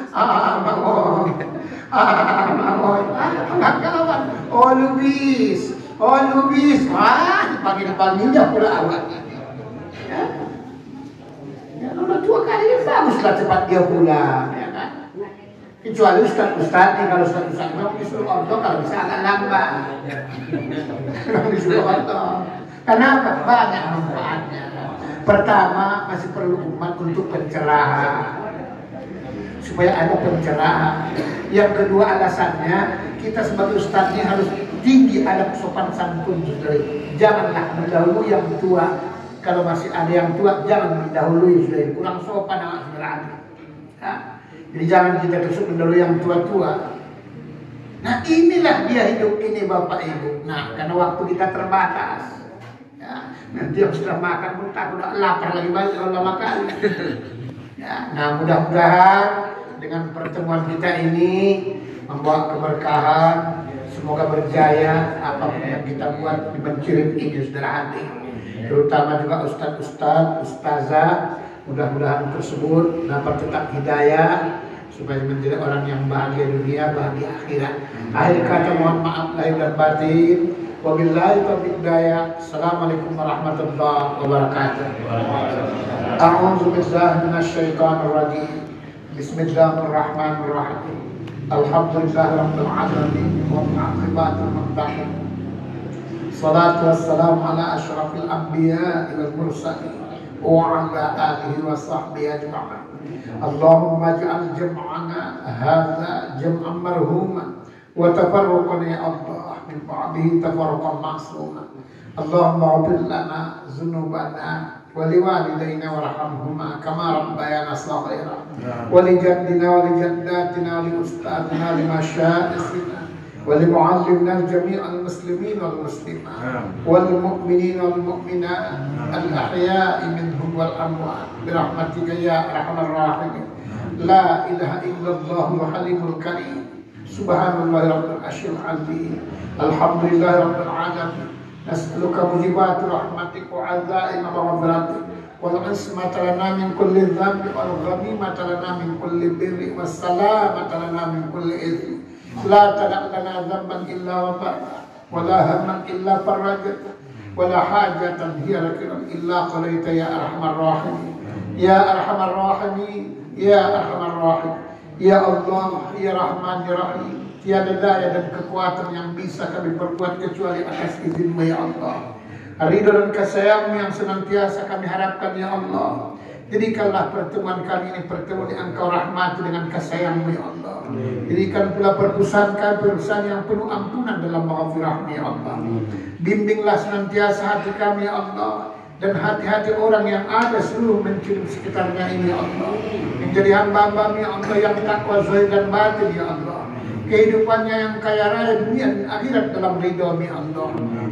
nggak kawan. Oh lubis, panggilnya pula awalnya. Ya. Ya, udah tua kali baguslah cepat dia pulang, ya kan? Kecuali Ustaz nih, kalau Ustaz memang disuruh ordo kalau bisa agak lambat. Kalau disuruh ordo, kenapa? Banyak manfaatnya. Pertama, masih perlu umat untuk pencerahan, supaya ada pencerahan. Yang kedua alasannya, kita sebagai Ustaz ini harus tinggi adab sopan santun. Janganlah mendahului yang tua. Kalau masih ada yang tua, jangan mendahului, sudah kurang sopan anak saudara. Nah, jadi jangan kita terus mendahului yang tua-tua. Nah inilah dia hidup ini Bapak Ibu. Nah karena waktu kita terbatas, ya, nanti yang sudah makan pun takut lapar lagi balik kalau lama kali. Ya, nah mudah-mudahan dengan pertemuan kita ini membawa keberkahan. Semoga berjaya apapun yang kita buat di Mencirim ini saudara hati. Terutama juga ustazah, mudah-mudahan tersebut dapat tetap hidayah supaya menjadi orang yang bahagia dunia, bahagia akhirat. Akhir kata mohon maaf lahir dan batin. Wabillahi taufiq hidayah. Assalamualaikum warahmatullahi wabarakatuh. A'udzu billahi minasyaitonir rajim. Bismillahirrahmanirrahim. Alhamdulillahirabbil alamin wal 'aqibatul muttaqin. Salatu wassalamu ala asyrafil anbiya wal mursalin wa ala alihi wa sahbihi ajma'in. Allahumma ij'al jam'ana hadza jam'an marhuma wa tafarruqana ya Allah min ba'dihi tafarruqan ma'suma. Allahumma ighfir lana dzunubana wa liwalidayna warhamhuma kama rabbayana shaghira wa li jaddina wa li jaddatina wa li ustadina wa li masyayikhina ولمعلمنا جميع المسلمين والمسلمات والمؤمنين والمؤمنات الأحياء منهم والأموات برحمتك يا أرحم الراحمين. لا إله إلا الله الحليم الكريم. سبحان الله رب العرش العظيم. الحمد لله رب العالمين. نسألك موجبات رحمتك وعزائم مغفرتك والعصمة لنا من كل ذنب والغنيمة لنا من كل بر والسلامة لنا من كل إثم. لا تدع لنا ذنبا إلا غفرته ولا هما إلا فرجته ولا حاجة هي لك إلا قضيت يا أرحم الراحمين. يا أرحم الراحمين يا أرحم الراحمين. Ya Allah, Ya Rahman, Ya Rahim. Tiada daya dan kekuatan yang bisa kami perbuat kecuali atas izin-Mu ya Allah. Ridho dan kasih-Mu yang senantiasa kami harapkan ya Allah. Jadikanlah pertemuan kami ini pertemuan yang Engkau rahmati dengan kasih-Mu ya Allah. Jadikan pula perpisahan kami perpisahan yang penuh ampunan dalam maghfirah-Mu ya Allah. Bimbinglah senantiasa hati kami ya Allah dan hati-hati orang yang ada seluruh mencium sekitarnya ini ya Allah. Menjadi hamba-hamba ya Allah yang takwa zahir dan batin ya Allah. Kehidupannya yang kaya raya dunia dan akhirat dalam ridha ya Allah.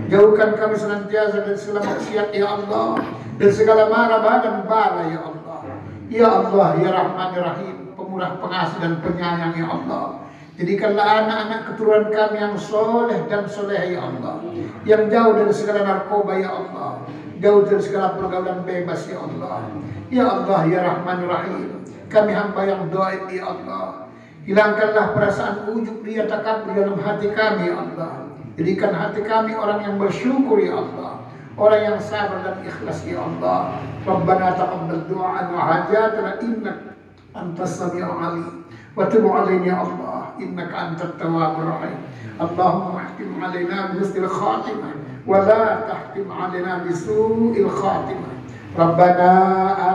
Jauhkan kami senantiasa dari segala maksiat ya Allah, dan segala mara dan bala ya Allah. Ya Allah ya Rahman ya Rahim, pemurah pengasih dan penyayang ya Allah. Jadikanlah anak-anak keturunan kami yang soleh dan soleh ya Allah, yang jauh dari segala narkoba ya Allah, jauh dari segala pergaulan bebas ya Allah. Ya Allah ya Rahman ya Rahim, kami hamba yang doa ya Allah, hilangkanlah perasaan ujub riya takabur dalam hati kami ya Allah. Jadikan hati kami orang yang bersyukur ya Allah, orang yang sabar dan ikhlas ya Allah. Rabbana taqabbal du'a wa hajatana innaka antas samiul alim wa tub alaina ya Allah innaka antat tawwabur rahim. Allahumma ihtim alaina bi husnil khatimah wa la tahtim alaina bi su'il khatimah. Rabbana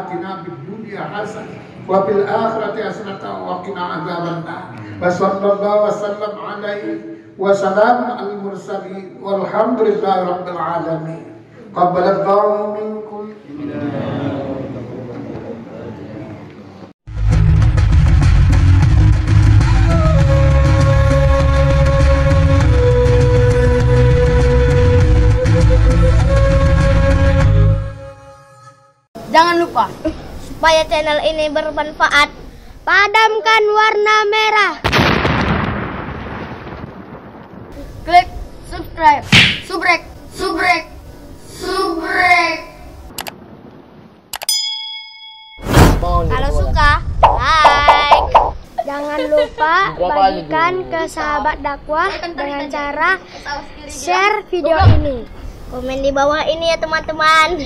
atina fid dunya hasanah wa fil akhirati hasanah wa qina adzabannar. Wa sallallahu wasallam alaihi wa salamun al mursalin walhamdulillahi rabbil alamin. Qabbalallahu minkum. Jangan lupa, supaya channel ini bermanfaat, padamkan warna merah. Klik subscribe, subrek. Kalau suka, like. Jangan lupa bagikan ke sahabat dakwah dengan cara share video ini. Komen di bawah ini ya teman-teman.